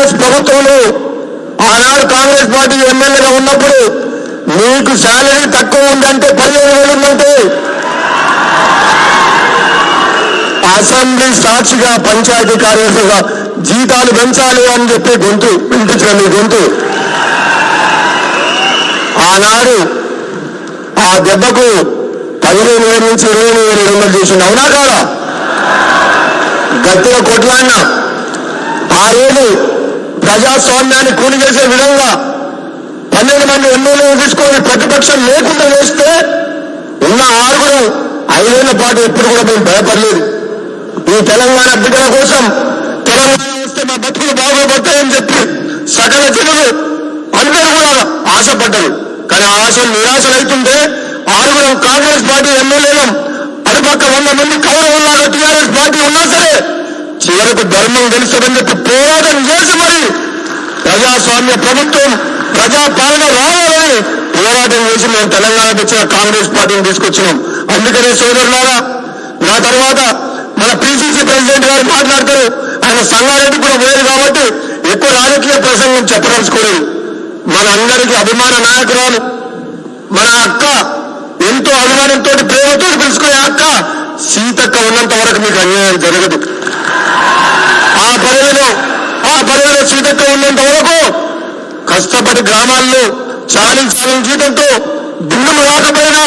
TRS ప్రభుత్వంలో ఆనాడు Congress party ఎమ్మెల్యేగా ఉన్నప్పుడు మీకు శాలరీ తక్కువ ఉందంటే 15,000 ఉందంటే అసెంబ్లీ సాక్షిగా పంచాయతీ కార్యదర్శిగా జీతాలు పెంచాలి అని చెప్పి గొంతు వినిపించిన మీ గొంతు ఆనాడు ఆ దెబ్బకు 15,000 నుంచి 20,700 చేసింది. అవునా కాదా? గట్టిగా కొట్లాడినా ఆ రోజు ప్రజాస్వామ్యాన్ని కూలి చేసే విధంగా 12 మంది ఎమ్మెల్యేలు తీసుకొని ప్రతిపక్షం లేకుండా చేస్తే ఉన్న 6 5 ఏళ్ల పాటు ఎప్పుడు కూడా మేము భయపడలేదు. ఈ తెలంగాణ బిడ్డల కోసం తెలంగాణ వస్తే మా బతుకులు బాగోపోతాయని చెప్పి సకల జనులు అందరూ కూడా ఆశపడ్డారు. కానీ ఆ ఆశలు నిరాశలైతుంటే 6 కాంగ్రెస్ పార్టీ ఎమ్మెల్యేలు అటుపక్క 100 మంది కౌరవులాగా టీఆర్ఎస్ పార్టీ ఉన్నా సరే చివరకు ధర్మం తెలుస్తుందని చెప్పి పోరాటం చేసి మరి ప్రజాస్వామ్య ప్రభుత్వం ప్రజాపాలన రావాలని పోరాటం చేసి మేము తెలంగాణకు వచ్చిన కాంగ్రెస్ పార్టీని తీసుకొచ్చినాం. అందుకనే సోదరులారా, నా తర్వాత మన పిసిసి ప్రెసిడెంట్ గారు మాట్లాడతారు. ఆయన సంగారెడ్డి కూడా పోయేది కాబట్టి ఎక్కువ రాజకీయ ప్రసంగం చెప్పదలుచుకోలేదు. మన అందరికీ అభిమాన నాయకురాలు మన అక్క, ఎంతో అభిమానంతో ప్రేమతో పిలుచుకునే అక్క సీతక్క ఉన్నంత వరకు మీకు అన్యాయం జరగదు. ఆ పదవిలో సీతక్క ఉన్నంత వరకు కష్టపడి గ్రామాల్లో చాలి జీతంతో భిన్నము రాకపోయినా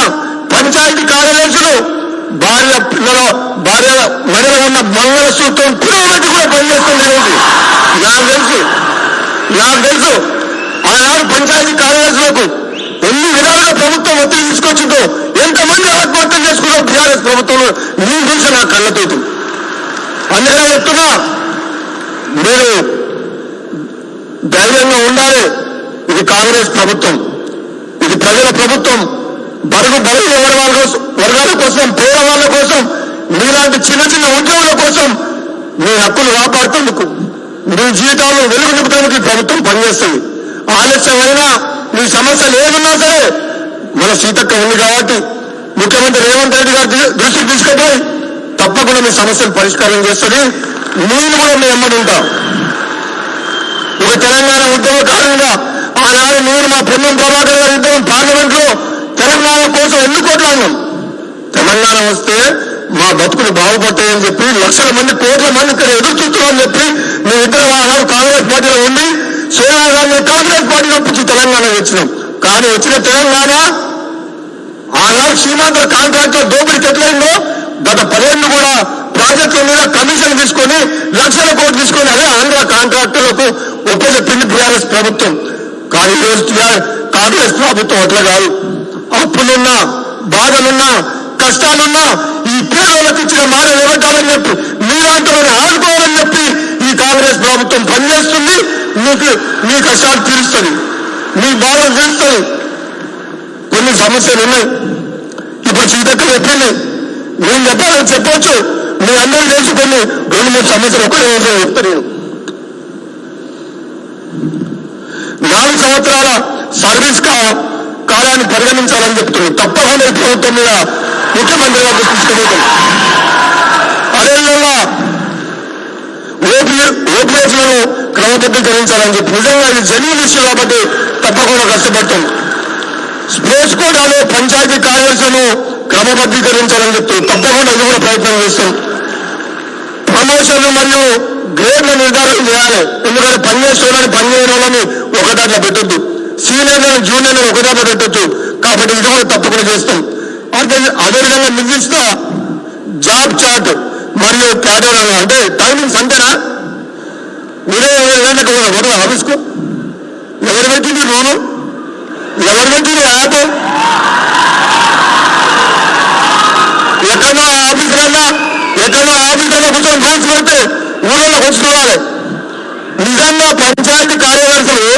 పంచాయతీ కార్యదర్శులు భార్య మెడలో ఉన్న మంగళసూత్రం పురోగతి కూడా పనిచేస్తుంది. నాకు తెలుసు ఆనాడు పంచాయతీ కార్యదర్శులకు ఎన్ని విధాలుగా ప్రభుత్వం ఒత్తిడి తీసుకొచ్చిందో, ఎంతమంది ఆత్మహత్య చేసుకున్నారో టీఆర్ఎస్ ప్రభుత్వంలో నేను తెలుసు నా కళ్ళతోటి. అందుకనే చెప్తున్నా, మీరు ధైర్యంగా ఉండాలి. ఇది కాంగ్రెస్ ప్రభుత్వం, ఇది ప్రజల ప్రభుత్వం. బడుగు వర్గాల కోసం, పేదవాళ్ళ కోసం, మీలాంటి చిన్న ఉద్యోగుల కోసం మీ హక్కులు కాపాడుతుందుకు, మీ జీవితాలను వెలుగు నింపడానికి ప్రభుత్వం పనిచేస్తుంది. ఆలస్యమైనా మీ సమస్యలు ఏమున్నా సరే మన సీతక్క ఉంది కాబట్టి ముఖ్యమంత్రి రేవంత్ రెడ్డి గారి దృష్టికి తీసుకుపోయి తప్పకుండా మీ సమస్యలు పరిష్కారం చేస్తుంది. నేను కూడా మీ ఎమ్మడి ఉంటా. ఒక తెలంగాణ ఉద్యమకారునిగా ఆనాడు నేను మా పొన్నం ప్రభాకర్ గారి ఇద్దరం పార్లమెంట్ లో తెలంగాణ కోసం ఎన్ని కోట్లాడినాం. తెలంగాణ వస్తే మా బతుకులు బాగుపడతాయని చెప్పి లక్షల మంది, కోట్ల మంది ఇక్కడ ఎదురు చూస్తున్నామని చెప్పి మేము ఇద్దరు ఆనాడు కాంగ్రెస్ పార్టీలో ఉండి సోనియా గాంధీ కాంగ్రెస్ పార్టీలో పిచ్చి తెలంగాణ వచ్చినాం. కానీ వచ్చిన తెలంగాణ ఆనాడు సీమాంధ్ర కాంట్రాక్టర్ దోపిడీకి ఎట్లయిందో గత 10 ఏళ్ళు కూడా ప్రాజెక్టుల మీద కమిషన్ తీసుకొని లక్షల కోట్లు తీసుకొని అదే ఆంధ్ర కాంట్రాక్టర్లకు ఒప్పచెప్పింది టీఆర్ఎస్ ప్రభుత్వం. కానీ ఈరోజు కాంగ్రెస్ ప్రభుత్వం అట్లా కాదు. అప్పులున్నా, బాధలున్నా, కష్టాలున్నా ఈ పేదలకు ఇచ్చిన మాట నిలబెట్టాలని చెప్పి మీలాంటి ఆడుకోవాలని చెప్పి ఈ కాంగ్రెస్ ప్రభుత్వం పనిచేస్తుంది. మీ కష్టాలు తీరుస్తుంది, మీ బాధలు తీరుస్తుంది. కొన్ని సమస్యలు ఉన్నాయి. ఇప్పుడు సీతక్క చెప్పింది, నేను చెప్పాలని చెప్పొచ్చు. మీ అందరూ తెలుసుకొని 2-3 సమస్యలు ఒకటే చెప్తాను. 4 సంవత్సరాల సర్వీస్ కాలాన్ని పరిగణించాలని చెప్తున్నాను. తప్పకుండా ఈ ప్రభుత్వం మీద ముఖ్యమంత్రి గారు తీసుకుపోతాం. అదేవిధంగా ఓపీఎస్లను క్రమబద్ధీకరించాలని చెప్పి నిజంగా ఇది జెన్యూన్ ఇష్యూ కాబట్టి తప్పకుండా కష్టపడతాం. స్పోర్ట్స్ కోటాలో పంచాయతీ కార్యదర్శులను క్రమబద్ధీకరించాలని చెప్తూ తప్పకుండా ఇది కూడా ప్రయత్నం చేస్తాం. ప్రమోషన్లు మరియు గ్రేడ్ల నిర్ధారణ చేయాలి. ఎందుకంటే పనిచేసే వాళ్ళని పనిచేయని వాళ్ళని ఒకదాంట్లో పెట్టొద్దు, సీనియర్లను జూనియర్లను ఒకదాంట్లో పెట్టొద్దు. కాబట్టి ఇది కూడా తప్పకుండా చేస్తాం. అదేవిధంగా నిర్దిష్ట జాబ్ చార్ట్ మరియు క్యాడర్ అంటే టైమింగ్స్ అంతేనా? మీరే కూడా ఆఫీస్కు ఎవరు పెట్టింది లోను, ఎవరు పెట్టింది యాప్? ఎక్కడో ఆఫీసులన్నా కూర్చొని రూల్స్ పెడితే ఊళ్ళో కూర్చోవాలి. నిజంగా పంచాయతీ కార్యదర్శులు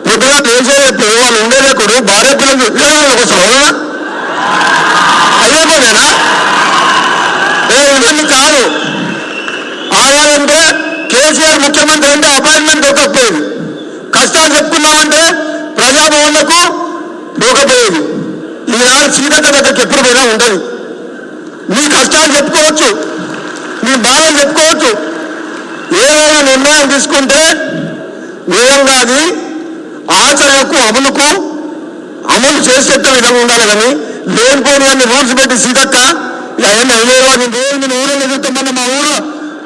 పొద్దుగా చేసేటప్పుడు వాళ్ళు ఉండేలేకుడు భార్య పిల్లలు కోసం అవునా? అదే పనేనా? ఇవన్నీ కాదు. ఆవాలంటే కేసీఆర్ ముఖ్యమంత్రి అంటే అపాయింట్మెంట్ దొరకకపోయేది. కష్టాలు చెప్పుకున్నామంటే ప్రజాభవన్లకు దొరకపోయేది. ఈనాడు సీతక్క దగ్గరికి ఎప్పుడు పోయినా ఉంటుంది. మీ కష్టాలు చెప్పుకోవచ్చు, మీ బాధలు చెప్పుకోవచ్చు. ఏదైనా నిర్ణయం తీసుకుంటే నిజంగా అది ఆచరణకు అమలు చేసేట విధంగా ఉండాలి. కానీ లేనిపోని అన్ని రూల్స్ పెట్టి సీతక్క అవన్నీ అయ్యేవా నేను ఊళ్ళో ఎదుగుతామన్న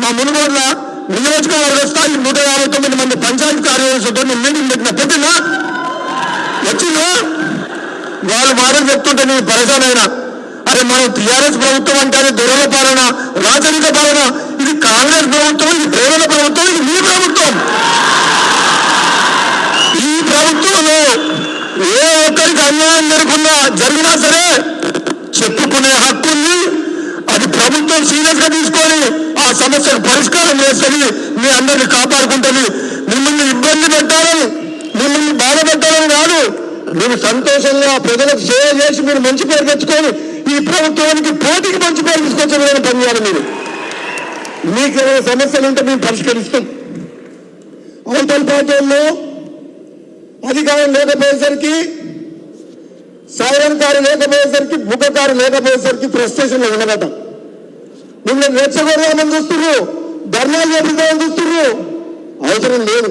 మా మునుగోడులో నియోజకవర్గ స్థాయి 159 మంది పంచాయతీ కార్యదర్శులతో నేను మీటింగ్ పెట్టిన పెట్టినా వచ్చిందా వాళ్ళు మాటలు చెప్తుంటే నేను పరిశాన్ అయినా. అరే మనం టీఆర్ఎస్ ప్రభుత్వం అంటే దొరల పాలన, రాజరిక పాలన, ఇది కాంగ్రెస్ ప్రభుత్వం, ఇది పేదల ప్రభుత్వం, ఇది మీ ప్రభుత్వం. ఈ ప్రభుత్వంలో ఏ ఒక్కరికి అన్యాయం జరిగినా సరే చెప్పుకునే హక్కు ఉంది. అది ప్రభుత్వం సీరియస్ గా తీసుకొని ఆ సమస్యకు పరిష్కారం చేస్తుంది, మీ అందరినీ కాపాడుకుంటుంది. మిమ్మల్ని ఇబ్బంది పెట్టాలని, మిమ్మల్ని బాధ పెట్టాలని కాదు, మీరు సంతోషంగా ప్రజలకు సేవ చేసి మీరు మంచి పేరు తెచ్చుకొని ఈ ప్రభుత్వానికి పోటీకి మంచి పేరు తీసుకొచ్చే విధంగా పనిచేయాలి. మీకు ఏమైనా సమస్యలు ఉంటే మేము పరిష్కరిస్తాం. అవతల పార్టీల్లో అధికారం లేకపోయేసరికి, సాయంకారు లేకపోయేసరికి, ముఖకారు లేకపోయేసరికి ఫ్రస్ట్రేషన్లో ఉండబడ్డ మిమ్మల్ని రెచ్చగొడదామని చూస్తున్నారు, ధర్నాలు చేపిద్దామని చూస్తున్నారు. అవసరం లేదు.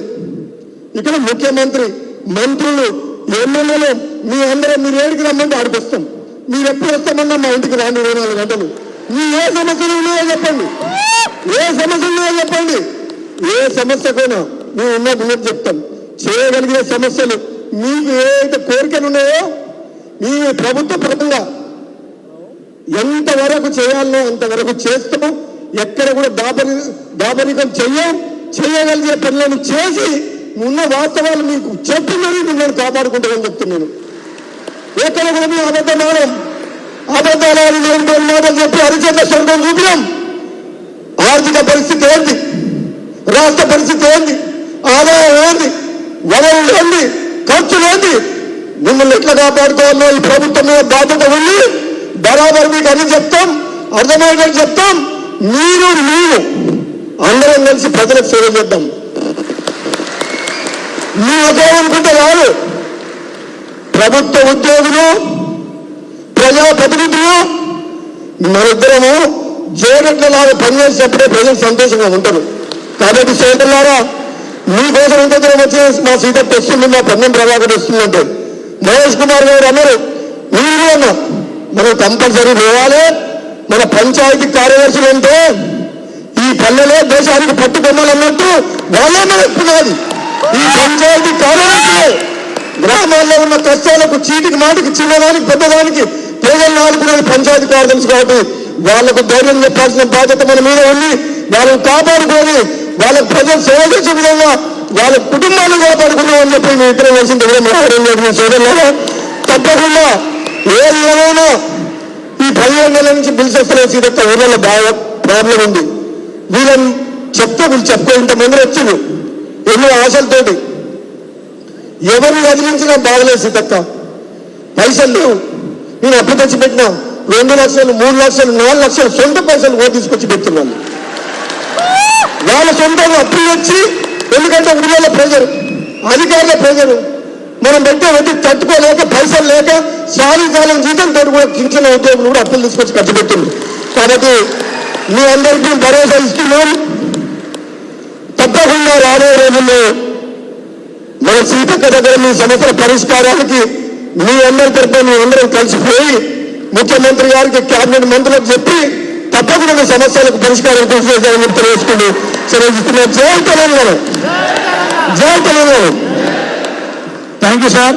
ఇక్కడ ముఖ్యమంత్రి, మంత్రులు, ఎమ్మెల్యేలు మీ అందరం మీరు ఏడికి రమ్మంటే ఆడికొస్తాం. మీరు ఎప్పుడు వస్తామన్నా మా ఇంటికి రాండి 24 గంటలు. మీ ఏ సమస్యలు ఉన్నాయో చెప్పండి, ఏ సమస్యలు ఉన్నాయో చెప్పండి. ఏ సమస్యకైనా మేము ఉన్నది చెప్తాం. చేయగలిగే సమస్యలు మీకు ఏదైతే కోరికలు ఉన్నాయో మీ ప్రభుత్వ పరంగా ఎంతవరకు చేయాలో అంతవరకు చేస్తాం. ఎక్కడ కూడా దాపరికం చేయగలిగే పనులను చేసి ఉన్న వాస్తవాలు మీకు చెప్తున్నది మిమ్మల్ని కాపాడుకుంటామని చెప్తున్నాను. ఎక్కడ కూడా మేము అబద్ధాలు మాటలు చెప్పి అరిచేత స్వర్గం చూపినాం. ఆర్థిక పరిస్థితి ఏంటి, రాష్ట్ర పరిస్థితి ఏంటి, ఆదాయం ఏంటి, వనరులు ఏంటి, ఖర్చులు ఏంటి, మిమ్మల్ని ఎట్లా కాపాడుకోవాలో ఈ ప్రభుత్వం మీద బాధ్యత ఉంది. బరాబర్ మీకు అన్ని చెప్తాం, అర్థమయ్యేటట్టు చెప్తాం. మీరు అందరం కలిసి ప్రజలకు సేవ చేద్దాం. మీ ఉద్యోగనుకుంటే కాదు, ప్రభుత్వ ఉద్యోగులు, ప్రజాప్రతినిధులు మనిద్దరము జోడెట్లలాగా పనిచేసేటప్పుడే ప్రజలు సంతోషంగా ఉంటారు. కాబట్టి సోదరులారా, మీకోసం ఎంత దూరం వచ్చి మా సీతకు వస్తుంది, మా పన్నం ప్రభాకర్ వస్తుందంటే మహేష్ కుమార్ గారు అన్నారు, మీరు అన్నా మనం కంపల్సరీ పోవాలి. మన పంచాయతీ కార్యదర్శులు అంటే ఈ పల్లెలే దేశానికి పట్టుకొమ్మాలన్నట్టు వాళ్ళే మనకు పునాది. ఈ పంచాయతీ కార్యదర్శులు గ్రామాల్లో ఉన్న కష్టాలకు చీటికి మాటికి చిన్నదానికి పెద్దదానికి ప్రజలను ఆదుకునేది పంచాయతీ కార్యదర్శి. కాబట్టి వాళ్లకు ధైర్యం చెప్పాల్సిన బాధ్యత మన మీద ఉంది. వాళ్ళని కాపాడుకొని వాళ్ళకు ప్రజలు సేవ చేసే విధంగా వాళ్ళ కుటుంబాలను కాపాడుకున్నామని చెప్పి మీ ఇద్దరు వేసిన దగ్గర సోదరులు తప్పకుండా ఏమైనా ఈ 15 నెలల నుంచి బిల్స్ వస్తున్నాయి. సీతక్క ఊళ్ళలో బాగా ప్రాబ్లం ఉంది. వీళ్ళని చెప్తే వీళ్ళు చెప్పుకో ఇంతమంది వచ్చింది ఎన్నో ఆశలతోటి. ఎవరిని వదిలించినా బాగలేదు సీతక్క. పైసలు లేవు. నేను అప్పు తెచ్చి పెట్టినా 2 లక్షలు, 3 లక్షలు, 4 లక్షలు సొంత పైసలు ఓ తీసుకొచ్చి పెడుతున్నాను. వాళ్ళ సొంతంగా అప్పులు వచ్చి, ఎందుకంటే ఊళ్ళో ప్రెజర్, అధికారుల ప్రెజరు, మనం పెట్టి తట్టుకోలేక పైసలు లేక సాయంకాలం జీతంతో కూడా కించిన ఉద్యోగులు కూడా అప్పులు తీసుకొచ్చి ఖర్చు పెట్టింది. కాబట్టి మీ అందరికీ భరోసా ఇస్తున్నాం. తప్పకుండా రాబోయే రోజుల్లో మన సీతక్క దగ్గర మీ సమస్యల పరిష్కారానికి మీ అందరి తరఫున మీ అందరం కలిసిపోయి ముఖ్యమంత్రి గారికి, కేబినెట్ మంత్రులకు చెప్పి తప్పకుండా మీ సమస్యలకు పరిష్కారం తీసుకొచ్చారని తెలియజేసుకుని సెలవుస్తున్నాం. జై తెలంగాణ, జై తెలంగాణ. Thank you sir.